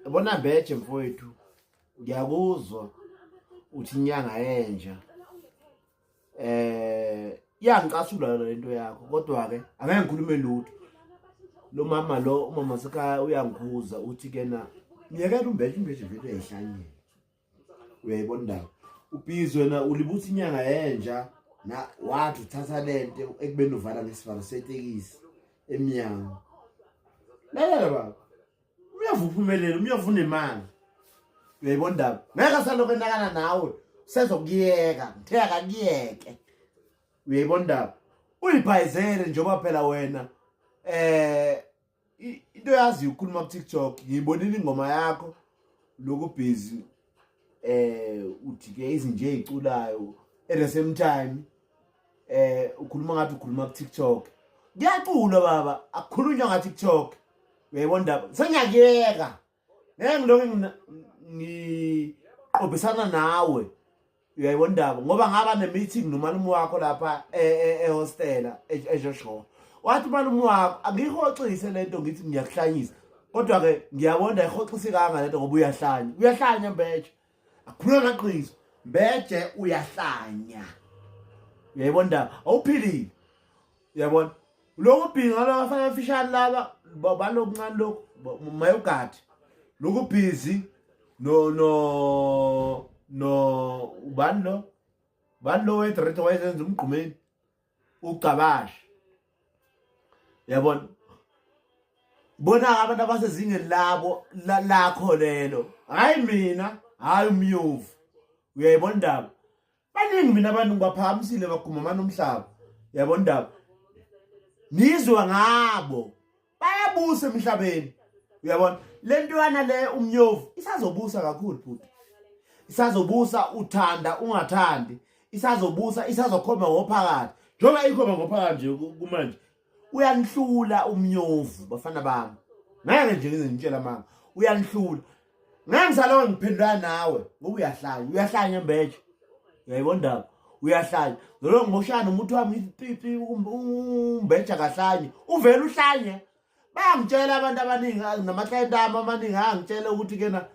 Bona Beje mfowethu, ngiyakuzwa uthi inyanga yenja iyangicasula lento yakho, kodwa ke angeke ngikhulume lutho. Lo mama lo umama sekhaya uyangikhuza uthi kena ngiyekela uMbeje vele uyayihlanyela. Uyayibona indaba ubhizi wena ulibuthi inyanga yenja na wathi uthatha lento ekubeni uvala ngesivalo setekisi eminyango. Lalela baba, uyavuphumelela uyavuna imali. Uyayibona indaba ngeke saloko enakana nawe usezokuyeka ngitheka kuyeke. Uyayibona indaba uyibhayizele njengoba phela wena into yazi ukukhuluma ku TikTok. Ngiyibonile ingoma yakho lokhu busy uthi ke izinje eziculayo at the same time ukhuluma ngathi ukhuluma ku TikTok. Ngiyacula baba, akukhulunywa nga TikTok. Uyayibona indaba sengiyakuyeka ngeke ngiloko ngiqobhisana nawe. Uyayibona indaba ngoba ngaba ne-meeting nomalume wakho lapha ehostela eJoshua. Wathi umalume wakho angihoxise lento ngithi ngiyakuhlanyisa, kodwa ke ngiyabona ayihoxisi kanga lento ngoba uyahlanya Mbeje. Akukhuluma ngaqiniso, Mbeje uyahlanya. Uyayibona indaba awuphilile. Uyabona lokhu bhinga laba bafana abafishane laba balokuncane lokhu mayogadi lokhu busy no ubani lo weDrete wayesenza umgqumeni uGcabashi. Uyabona bona abantu abasezingeni labo lakho lelo, hayi mina, hayi umyovu. Uyayibona indaba baningi mina abantu ngibaphakamisile bagumamana umhlaba. Uyayibona indaba nizwa ngabo bayabusa emhlabeni. Uyabona lento yana le umnyovu isazobusa kakhulu futhi, isazobusa uthanda ungathandi, isazobusa isazokhomba ngophakathi njengoba ikhomba ngophakathi nje kumanje. Uyanihlula umnyovu bafana bami, ngeke nje ngizintshela mama uyanihlula. Ngeke ngisaloke ngiphendula nawe ngoba uyahlanya Mbeje. Uyayibona indaba uyahlanya lo ngoshana umuntu wami ipipi uMbeje akahlanye uvela uhlanye. Bayangitshela abantu abaningi namaclient ami amaningi angitshela ukuthi kena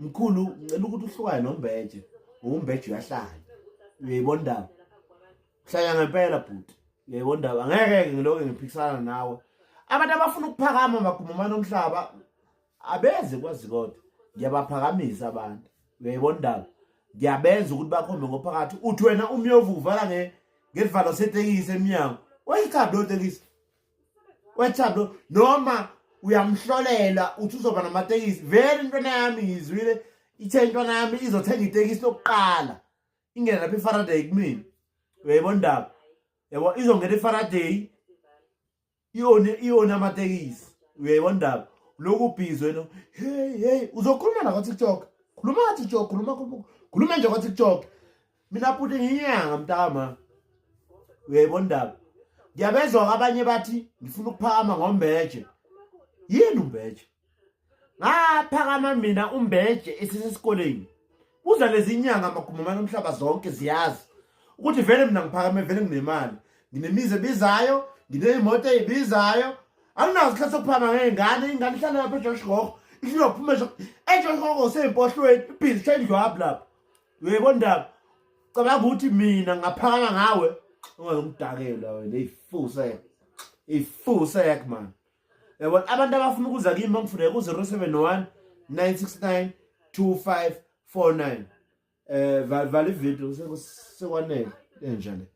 mkhulu ngicela ukuthi uhlukane noMbeje ngoba uMbeje uyahlanya. Uyayibona indaba uhlanya ngempela bhuti. Uyayibona indaba angeke ngiloke ngiphikisana nawe. Abantu abafuna ukuphakama bagumamana umhlaba abeze kwazi kodwa ngiyabaphakamisa abantu. Uyayibona indaba ngiyabenza ukuthi bakhombe ngophakathi. Uthi wena umyovu uvala ngesivalo setekisi eminyango wayikhabi lo tekisi wethablo noma uyamhlolela uthi uzoba namatekisi. Vele intwana yami ngizwile ithe intwana yami izothenga itekisi lokuqala ingena lapha eFaraday kumina. Uyayibona indaba yabo izongena eFaraday ione amatekisi. Uyayibona indaba lokhu busy wena hey uzokhuluma na ku TikTok. Khuluma ku TikTok, khuluma nje ku TikTok. Mina futhi nginyanga mntama. Uyayibona indaba ngiyabezwa abanye bathi ngifuna ukuphakama ngoMbeje. Yini uMbeje? Ngaphakama mina uMbeje esisesikoleni. Uza lezi inyanga amagumamana omhlaba zonke ziyazi ukuthi vele mina ngiphakame vele nginemali. Nginemize ebizayo, nginemoto ezibizayo. Anginazo isikhathi sokuphakama ngengane, ingane ihlala lapha eJoshua. Ihlophume nje eJoshua sempohlweni ibhizi shendlwa lapha. Uyayibona indaba cabanga ukuthi mina ngaphakama ngawe ungangidakela wena ifusek man. Yabona abantu abafuna ukuza kimi bangifune ku 071 969 2549. Vala ivideo sekwanele enjalo.